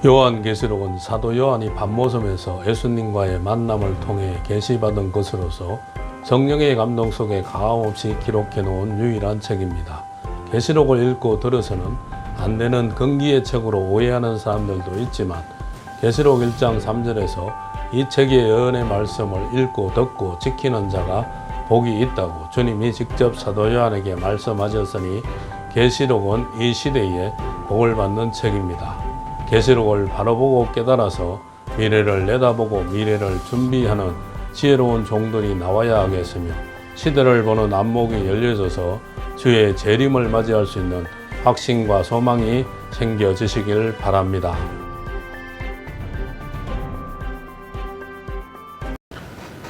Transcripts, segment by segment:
요한계시록은 사도 요한이 밤모섬에서 예수님과의 만남을 통해 계시받은 것으로서 성령의 감동 속에 가감없이 기록해 놓은 유일한 책입니다. 계시록을 읽고 들어서는 안 되는 금기의 책으로 오해하는 사람들도 있지만 계시록 1장 3절에서 이 책의 예언의 말씀을 읽고 듣고 지키는 자가 복이 있다고 주님이 직접 사도 요한에게 말씀하셨으니 계시록은 이 시대에 복을 받는 책입니다. 계시록을 바로 보고 깨달아서 미래를 내다보고 미래를 준비하는 지혜로운 종들이 나와야 하겠으며 시대를 보는 안목이 열려져서 주의 재림을 맞이할 수 있는 확신과 소망이 생겨지시길 바랍니다.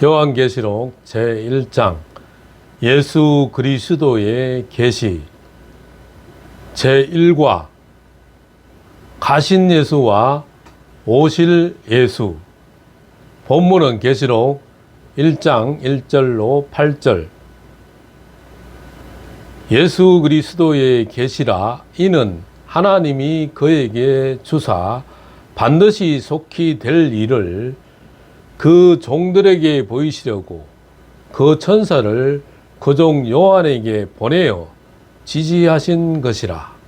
요한계시록 제1장 예수 그리스도의 계시 제1과 가신 예수와 오실 예수. 본문은 계시록 1장 1절로 8절. 예수 그리스도의 계시라 이는 하나님이 그에게 주사 반드시 속히 될 일을 그 종들에게 보이시려고 그 천사를 그 종 요한에게 보내어 지시하신 것이라.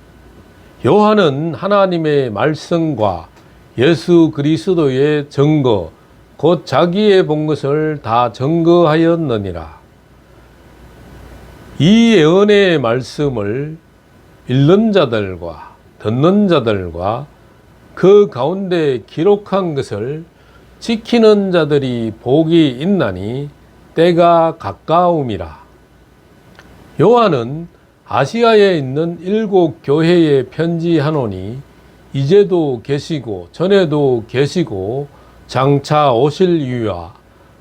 요한은 하나님의 말씀과 예수 그리스도의 증거 곧 자기의 본 것을 다 증거하였느니라. 이 예언의 말씀을 읽는 자들과 듣는 자들과 그 가운데 기록한 것을 지키는 자들이 복이 있나니 때가 가까움이라. 요한은 아시아에 있는 7 교회에 편지하노니 이제도 계시고 전에도 계시고 장차 오실 이유와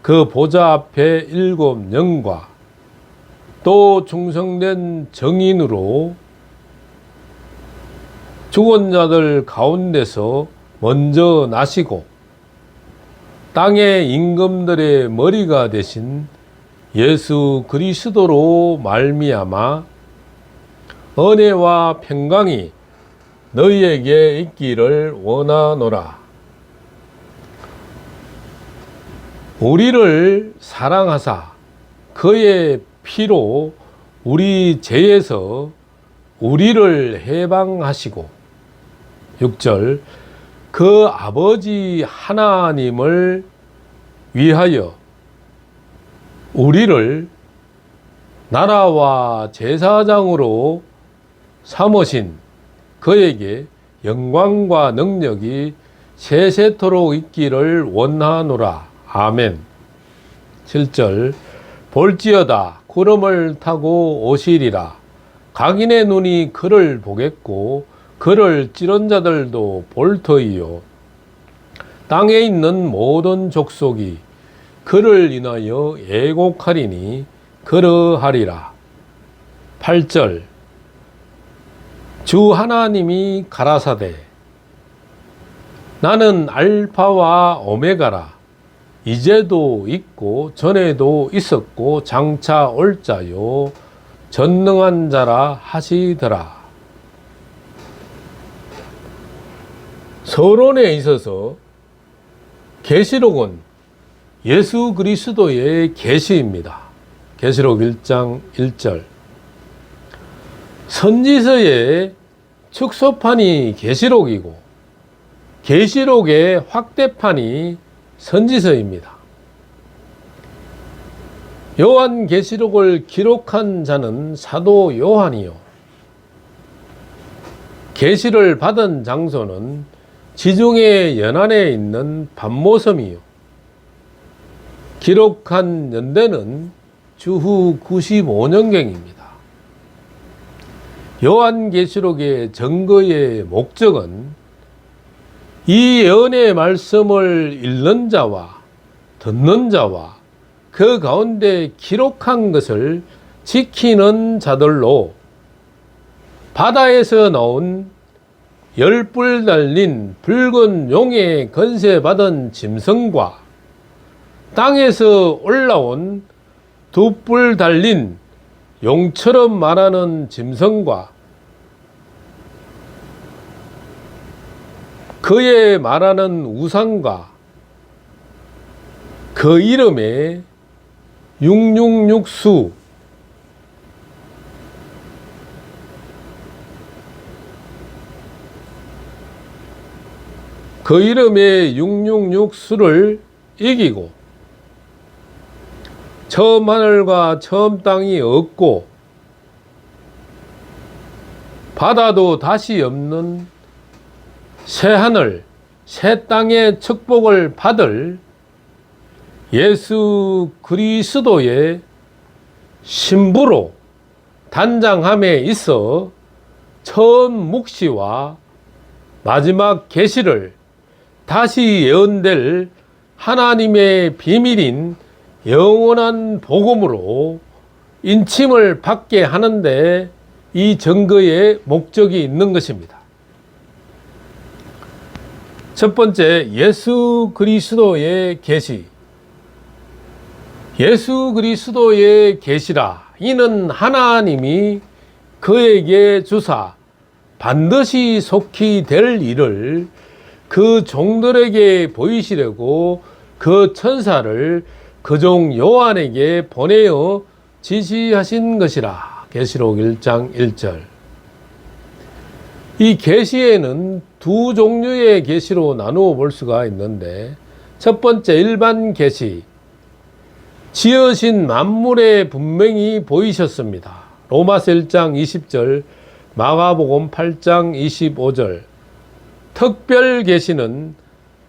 그 보좌 앞에 7 영과 또 충성된 정인으로 죽은 자들 가운데서 먼저 나시고 땅의 임금들의 머리가 되신 예수 그리스도로 말미암아 은혜와 평강이 너희에게 있기를 원하노라. 우리를 사랑하사 그의 피로 우리 죄에서 우리를 해방하시고 6절 그 아버지 하나님을 위하여 우리를 나라와 제사장으로 삼으신 그에게 영광과 능력이 세세토록 있기를 원하노라. 아멘. 7절 볼지어다 구름을 타고 오시리라. 각인의 눈이 그를 보겠고 그를 찌른 자들도 볼 터이요 땅에 있는 모든 족속이 그를 인하여 애곡하리니 그러하리라. 8절 주 하나님이 가라사대 나는 알파와 오메가라. 이제도 있고 전에도 있었고 장차 올 자요 전능한 자라 하시더라. 서론에 있어서 계시록은 예수 그리스도의 계시입니다. 계시록 1장 1절 선지서의 축소판이 계시록이고 계시록의 확대판이 선지서입니다. 요한계시록을 기록한 자는 사도 요한이요 계시를 받은 장소는 지중해 연안에 있는 밤모섬이요 기록한 연대는 주후 95년경입니다. 요한계시록의 증거의 목적은 이 예언의 말씀을 읽는 자와 듣는 자와 그 가운데 기록한 것을 지키는 자들로 바다에서 나온 10뿔 달린 붉은 용에 건세받은 짐승과 땅에서 올라온 2뿔 달린 용처럼 말하는 짐승과 그의 말하는 우상과 그 이름에 666수, 그 이름의 666수를 이기고 처음 하늘과 처음 땅이 없고 바다도 다시 없는 새 하늘, 새 땅의 축복을 받을 예수 그리스도의 신부로 단장함에 있어 처음 묵시와 마지막 계시를 다시 예언될 하나님의 비밀인 영원한 복음으로 인침을 받게 하는데 이 증거의 목적이 있는 것입니다. 첫 번째, 예수 그리스도의 계시. 예수 그리스도의 계시라. 이는 하나님이 그에게 주사 반드시 속히 될 일을 그 종들에게 보이시려고 그 천사를 그 종 요한에게 보내어 지시하신 것이라. 계시록 1장 1절. 이 계시에는 두 종류의 계시로 나누어 볼 수가 있는데, 첫 번째 일반 계시, 지으신 만물에 분명히 보이셨습니다. 로마서 1장 20절, 마가복음 8장 25절. 특별 계시는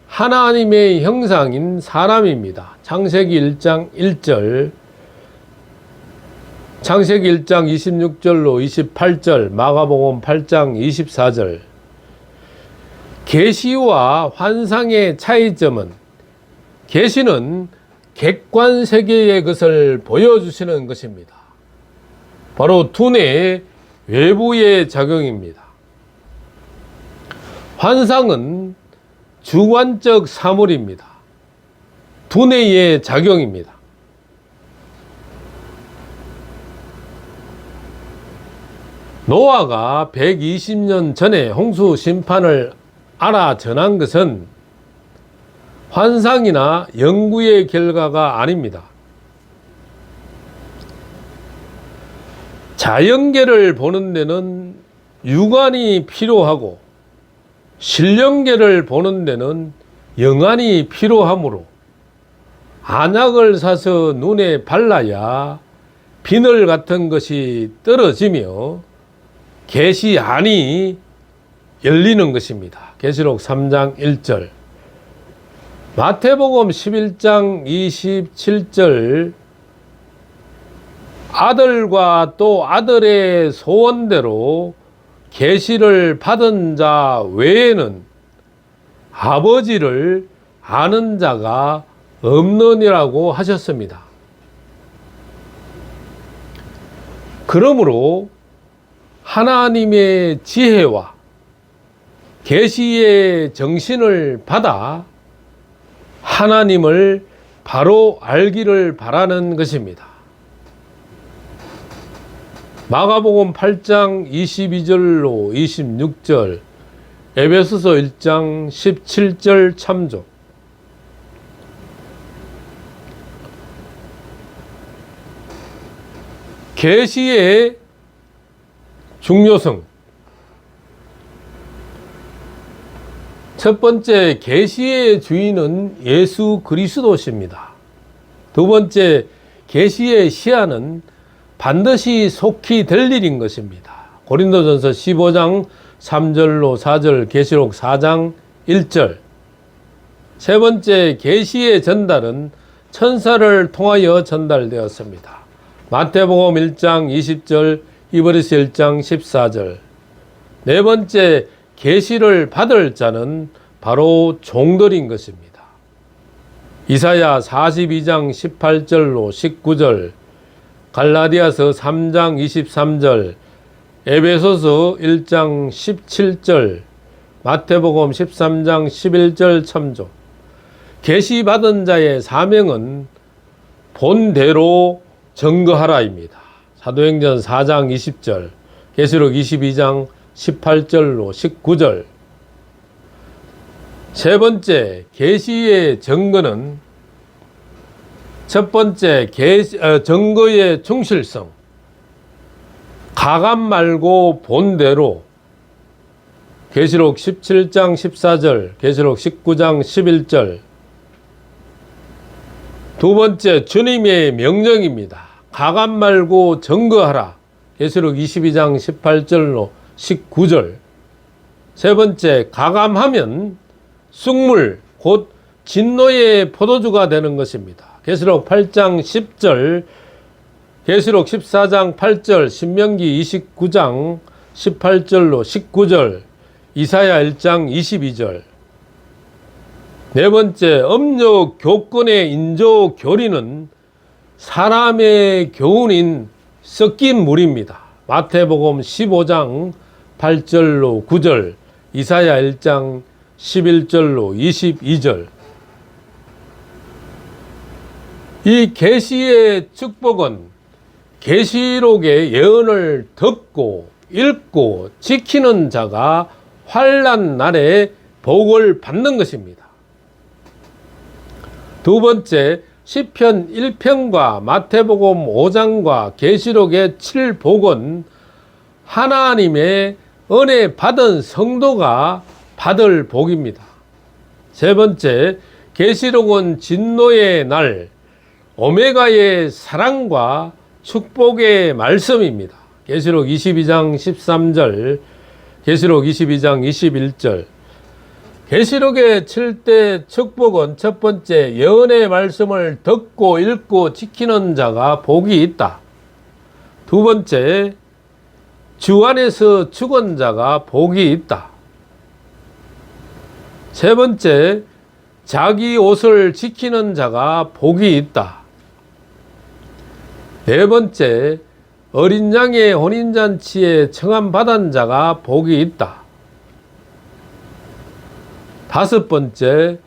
하나님의 형상인 사람입니다. 창세기 1장 1절, 창세기 1장 26절로 28절, 마가복음 8장 24절. 계시와 환상의 차이점은, 계시는 객관 세계의 것을 보여주시는 것입니다. 바로 두뇌의 외부의 작용입니다. 환상은 주관적 사물입니다. 두뇌의 작용입니다. 노아가 120년 전에 홍수 심판을 알아 전한 것은 환상이나 연구의 결과가 아닙니다. 자연계를 보는 데는 육안이 필요하고 신령계를 보는 데는 영안이 필요하므로 안약을 사서 눈에 발라야 비늘 같은 것이 떨어지며 계시안이 열리는 것입니다. 계시록 3장 1절. 마태복음 11장 27절. 아들과 또 아들의 소원대로 계시를 받은 자 외에는 아버지를 아는 자가 없느니라고 하셨습니다. 그러므로 하나님의 지혜와 계시의 정신을 받아 하나님을 바로 알기를 바라는 것입니다. 마가복음 8장 22절로 26절, 에베소서 1장 17절 참조. 계시의 중요성. 첫 번째, 계시의 주인은 예수 그리스도십니다. 두 번째, 계시의 시한은 반드시 속히 될 일인 것입니다. 고린도전서 15장 3절로 4절, 계시록 4장 1절. 세 번째, 계시의 전달은 천사를 통하여 전달되었습니다. 마태복음 1장 20절, 히브리서 1장 14절. 네 번째, 계시를 받을 자는 바로 종들인 것입니다. 이사야 42장 18절로 19절, 갈라디아서 3장 23절, 에베소서 1장 17절, 마태복음 13장 11절 참조. 계시 받은 자의 사명은 본대로 증거하라입니다. 사도행전 4장 20절, 계시록 22장 18절로 19절. 세 번째, 계시의 증거는 첫 번째, 증거의 충실성. 가감 말고 본대로 계시록 17장 14절, 계시록 19장 11절. 두 번째, 주님의 명령입니다. 가감 말고 증거하라. 계시록 22장 18절로 19절. 세 번째, 가감하면 쑥물, 곧 진노의 포도주가 되는 것입니다. 계시록 8장 10절, 계시록 14장 8절, 신명기 29장 18절로 19절, 이사야 1장 22절. 네 번째, 음료 교권의 인조 교리는 사람의 교훈인 섞인 물입니다. 마태복음 15장 8절로 9절, 이사야 1장 11절로 22절. 이 계시의 축복은 계시록의 예언을 듣고 읽고 지키는 자가 환난 날에 복을 받는 것입니다. 두 번째, 시편 1편과 마태복음 5장과 계시록의 7복은 하나님의 은혜 받은 성도가 받을 복입니다. 세 번째, 계시록은 진노의 날, 오메가의 사랑과 축복의 말씀입니다. 계시록 22장 13절, 계시록 22장 21절. 계시록의 7대 축복은 첫 번째, 예언의 말씀을 듣고 읽고 지키는 자가 복이 있다. 두 번째, 주 안에서 죽은 자가 복이 있다. 세 번째, 자기 옷을 지키는 자가 복이 있다. 네 번째, 어린 양의 혼인잔치에 청함받은 자가 복이 있다. 다섯 번째,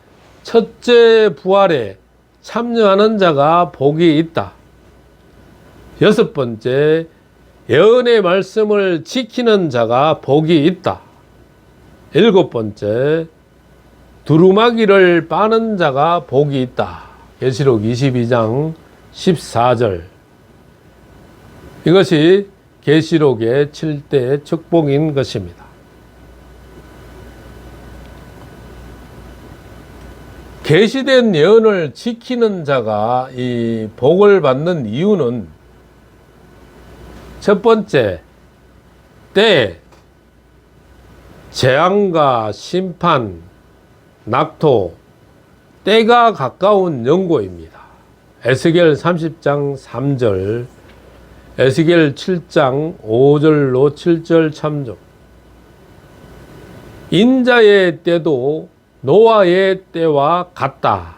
첫째 부활에 참여하는 자가 복이 있다. 여섯 번째, 예언의 말씀을 지키는 자가 복이 있다. 일곱 번째, 두루마기를 빠는 자가 복이 있다. 계시록 22장 14절. 이것이 계시록의 7대 축복인 것입니다. 계시된 예언을 지키는 자가 이 복을 받는 이유는 첫 번째, 때, 재앙과 심판, 낙토, 때가 가까운 연고입니다. 에스겔 30장 3절, 에스겔 7장 5절로 7절 참조. 인자의 때도 노아의 때와 같다.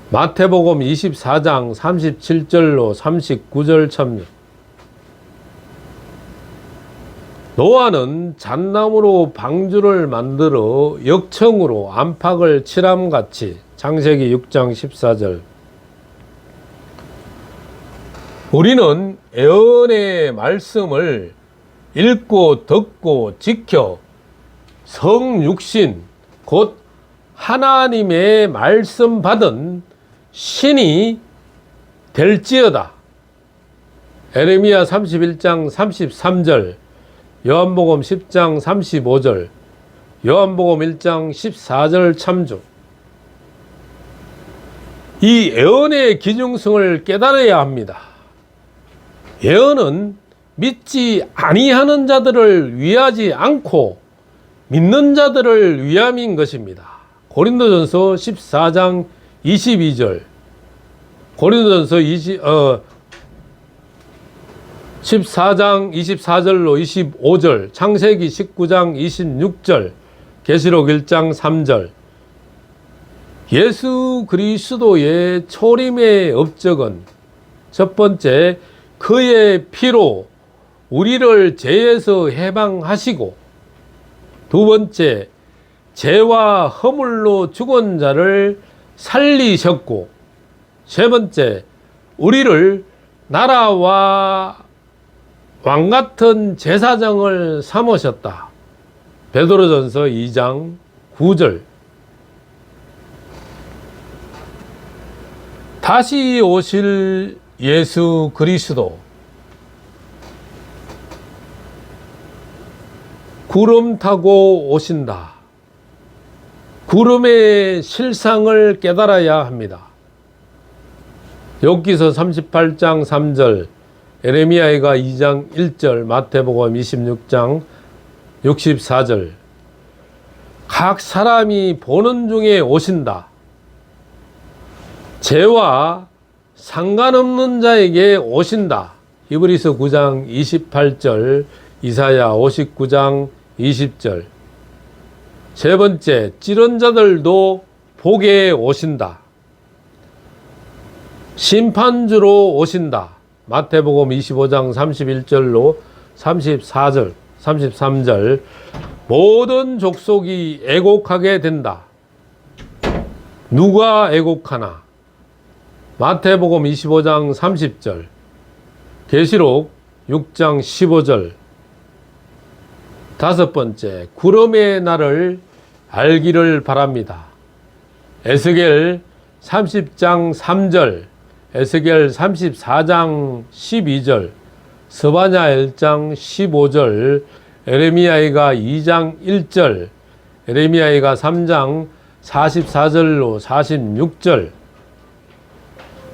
마태복음 24장 37절로 39절 참조. 노아는 잣나무로 방주를 만들어 역청으로 안팎을 칠함같이. 창세기 6장 14절. 우리는 예언의 말씀을 읽고 듣고 지켜 성육신 곧 하나님의 말씀 받은 신이 될지어다. 에레미야 31장 33절, 요한복음 10장 35절, 요한복음 1장 14절 참조. 이 예언의 기중성을 깨달아야 합니다. 예언은 믿지 아니하는 자들을 위하지 않고 믿는 자들을 위함인 것입니다. 고린도전서 14장 22절, 고린도전서 14장 24절로 25절, 창세기 19장 26절, 계시록 1장 3절. 예수 그리스도의 초림의 업적은 첫 번째, 그의 피로 우리를 죄에서 해방하시고, 두 번째, 죄와 허물로 죽은 자를 살리셨고, 세 번째, 우리를 나라와 왕같은 제사장을 삼으셨다. 베드로전서 2장 9절. 다시 오실 예수 그리스도, 구름 타고 오신다. 구름의 실상을 깨달아야 합니다. 욥기서 38장 3절, 에레미야가 2장 1절, 마태복음 26장 64절. 각 사람이 보는 중에 오신다. 죄와 상관없는 자에게 오신다. 히브리서 9장 28절, 이사야 59장 20절. 세 번째, 찌른 자들도 보게 오신다. 심판주로 오신다. 마태복음 25장 31절로 34절, 33절. 모든 족속이 애곡하게 된다. 누가 애곡하나? 마태복음 25장 30절, 계시록 6장 15절. 다섯 번째, 구름의 날을 알기를 바랍니다. 에스겔 30장 3절, 에스겔 34장 12절, 스바냐 1장 15절, 에레미야가 2장 1절, 에레미야가 3장 44절로 46절.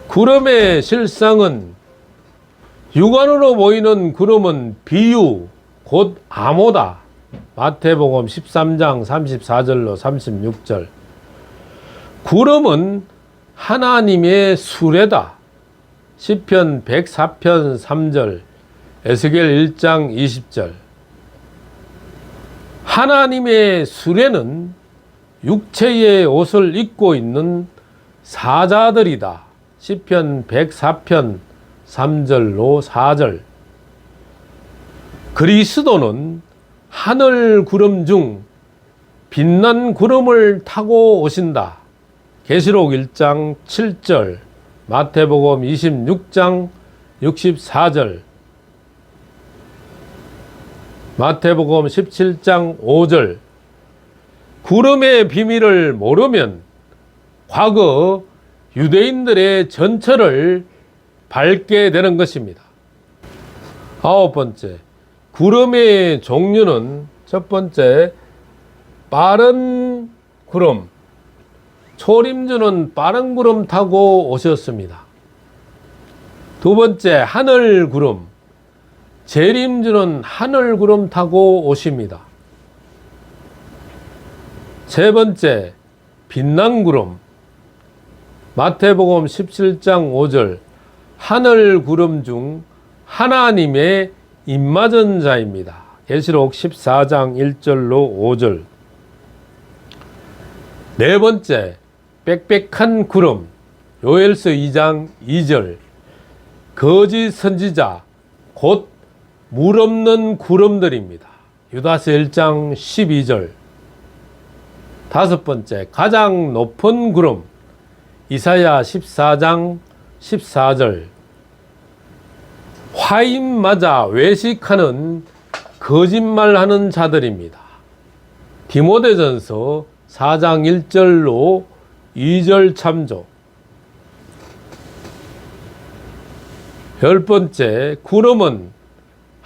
구름의 실상은, 육안으로 보이는 구름은 비유, 곧 암호다. 마태복음 13장 34절로 36절. 구름은 하나님의 수레다. 시편 104편 3절, 에스겔 1장 20절. 하나님의 수레는 육체의 옷을 입고 있는 사자들이다. 시편 104편 3절로 4절. 그리스도는 하늘 구름 중 빛난 구름을 타고 오신다. 계시록 1장 7절, 마태복음 26장 64절, 마태복음 17장 5절. 구름의 비밀을 모르면 과거 유대인들의 전철을 밟게 되는 것입니다. 아홉 번째, 구름의 종류는, 첫 번째, 빠른 구름. 초림주는 빠른 구름 타고 오셨습니다. 두 번째, 하늘 구름. 재림주는 하늘 구름 타고 오십니다. 세 번째, 빛난 구름. 마태복음 17장 5절, 하늘 구름 중 하나님의 입맞은 자입니다. 계시록 14장 1절로 5절. 네 번째, 빽빽한 구름. 요엘서 2장 2절, 거짓 선지자, 곧 물 없는 구름들입니다. 유다서 1장 12절. 다섯 번째, 가장 높은 구름. 이사야 14장 14절. 화인 맞아 외식하는 거짓말하는 자들입니다. 디모데전서 4장 1절로 2절 참조. 열 번째, 구름은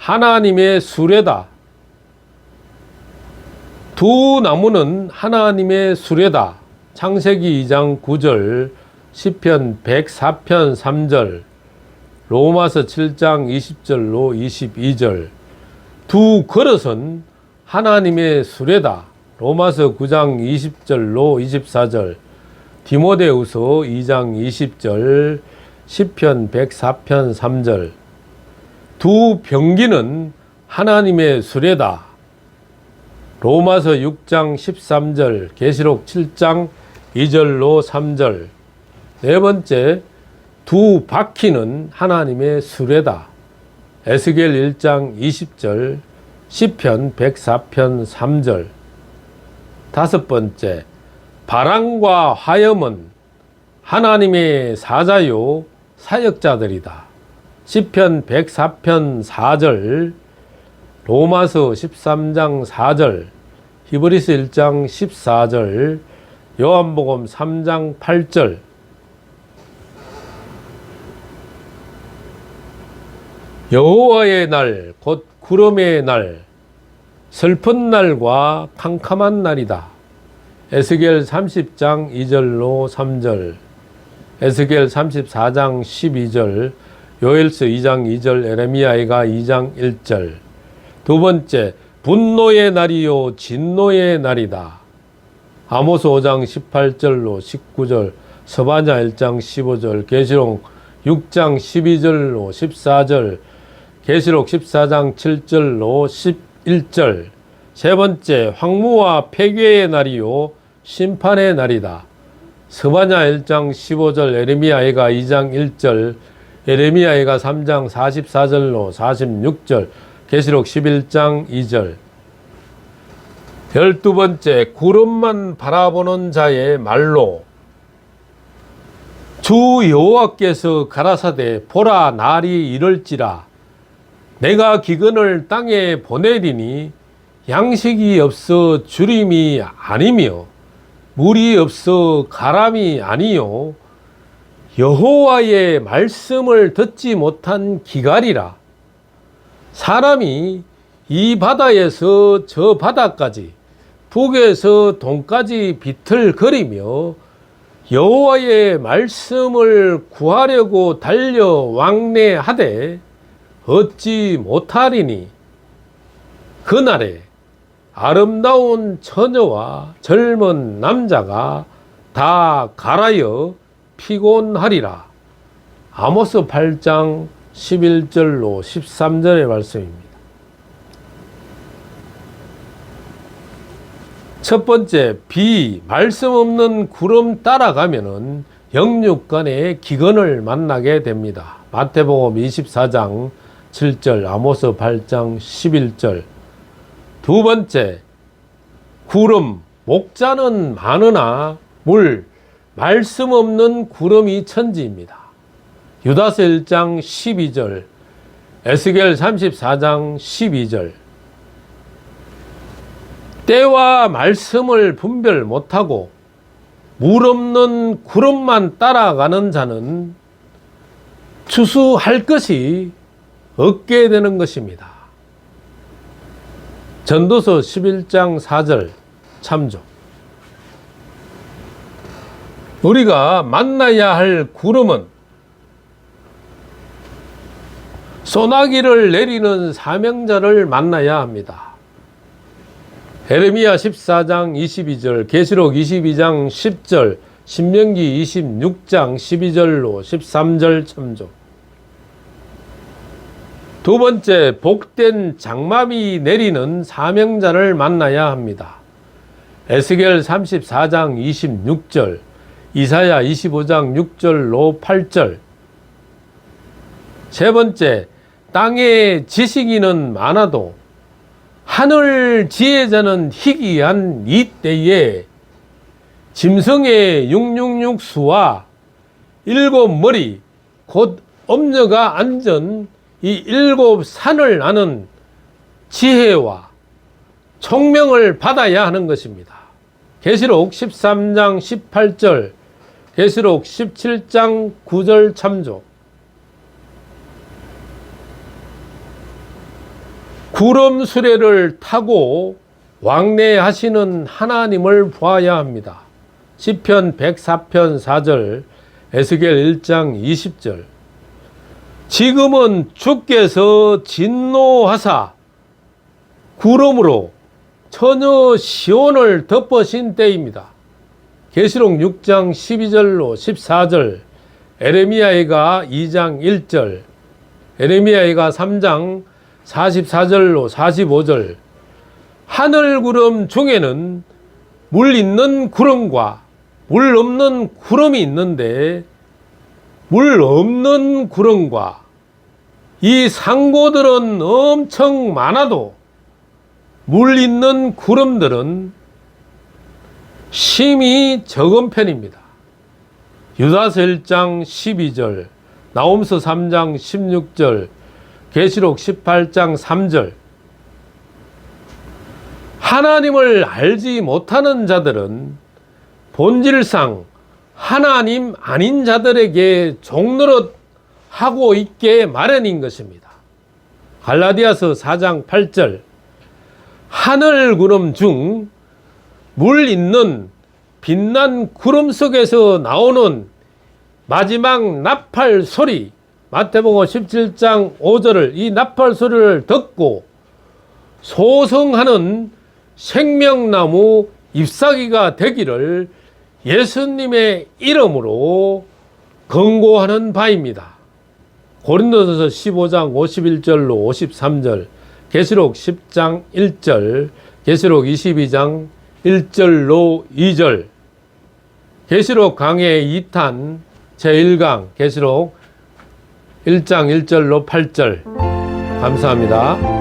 하나님의 수레다. 두 나무는 하나님의 수레다. 창세기 2장 9절, 시편 104편 3절, 로마서 7장 20절로 22절. 두 그릇은 하나님의 수레다. 로마서 9장 20절로 24절, 디모데후서 2장 20절, 시편 104편 3절. 두 병기는 하나님의 수레다. 로마서 6장 13절, 계시록 7장 2절로 3절. 네 번째, 두 바퀴는 하나님의 수레다. 에스겔 1장 20절, 시편 104편 3절. 다섯 번째, 바람과 화염은 하나님의 사자요 사역자들이다. 시편 104편 4절, 로마서 13장 4절, 히브리서 1장 14절, 요한복음 3장 8절, 여호와의 날, 곧 구름의 날, 슬픈 날과 캄캄한 날이다. 에스겔 30장 2절로 3절, 에스겔 34장 12절, 요엘서 2장 2절, 에레미야가 2장 1절. 두 번째, 분노의 날이요 진노의 날이다. 아모스 5장 18절로 19절, 스바냐 1장 15절, 계시록 6장 12절로 14절, 계시록 14장 7절로 11절. 세 번째, 황무와 폐괴의 날이요 심판의 날이다. 스바냐 1장 15절, 에레미야가 2장 1절, 에레미야가 3장 44절로 46절, 계시록 11장 2절. 12번째, 구름만 바라보는 자의 말로 주 여호와께서 가라사대 보라 날이 이럴지라 내가 기근을 땅에 보내리니 양식이 없어 주림이 아니며 물이 없어 가람이 아니요 여호와의 말씀을 듣지 못한 기갈이라. 사람이 이 바다에서 저 바다까지 북에서 동까지 비틀거리며 여호와의 말씀을 구하려고 달려 왕래하되 얻지 못하리니 그날에 아름다운 처녀와 젊은 남자가 다 갈아여 피곤하리라. 아모스 8장 11절로 13절의 말씀입니다. 첫 번째, 말씀 없는 구름 따라가면은 영육간의 기근을 만나게 됩니다. 마태복음 24장 7절, 아모스 8장 11절. 두 번째, 구름, 목자는 많으나 말씀 없는 구름이 천지입니다. 유다서 1장 12절, 에스겔 34장 12절. 때와 말씀을 분별 못하고 물 없는 구름만 따라가는 자는 추수할 것이 없게 되는 것입니다. 전도서 11장 4절 참조. 우리가 만나야 할 구름은 소나기를 내리는 사명자를 만나야 합니다. 에레미야 14장 22절, 계시록 22장 10절, 신명기 26장 12절로 13절 참조. 두 번째, 복된 장마비 내리는 사명자를 만나야 합니다. 에스겔 34장 26절, 이사야 25장 6절로 8절. 세 번째, 땅에 지식인은 많아도 하늘 지혜자는 희귀한 이 때에 짐승의 666수와 7머리 곧 엄녀가 앉은 이 7산을 아는 지혜와 총명을 받아야 하는 것입니다. 계시록 13장 18절, 계시록 17장 9절 참조. 구름 수레를 타고 왕래하시는 하나님을 보아야 합니다. 시편 104편 4절, 에스겔 1장 20절. 지금은 주께서 진노하사 구름으로 처녀 시온을 덮으신 때입니다. 계시록 6장 12절로 14절, 에레미야가 2장 1절, 에레미야가 3장 44절로 45절. 하늘 구름 중에는 물 있는 구름과 물 없는 구름이 있는데 물 없는 구름과 이 상고들은 엄청 많아도 물 있는 구름들은 심히 적은 편입니다. 유다서 1장 12절, 나홈서 3장 16절, 계시록 18장 3절. 하나님을 알지 못하는 자들은 본질상 하나님 아닌 자들에게 종노릇 하고 있게 마련인 것입니다. 갈라디아서 4장 8절 하늘 구름 중 물 있는 빛난 구름 속에서 나오는 마지막 나팔 소리, 마태복음 17장 5절을 이 나팔 소리를 듣고 소성하는 생명나무 잎사귀가 되기를 예수님의 이름으로 권고하는 바입니다. 고린도전서 15장 51절로 53절, 계시록 10장 1절, 계시록 22장 1절로 2절, 계시록 강해 2탄 제1강, 계시록 1장 1절로 8절. 감사합니다.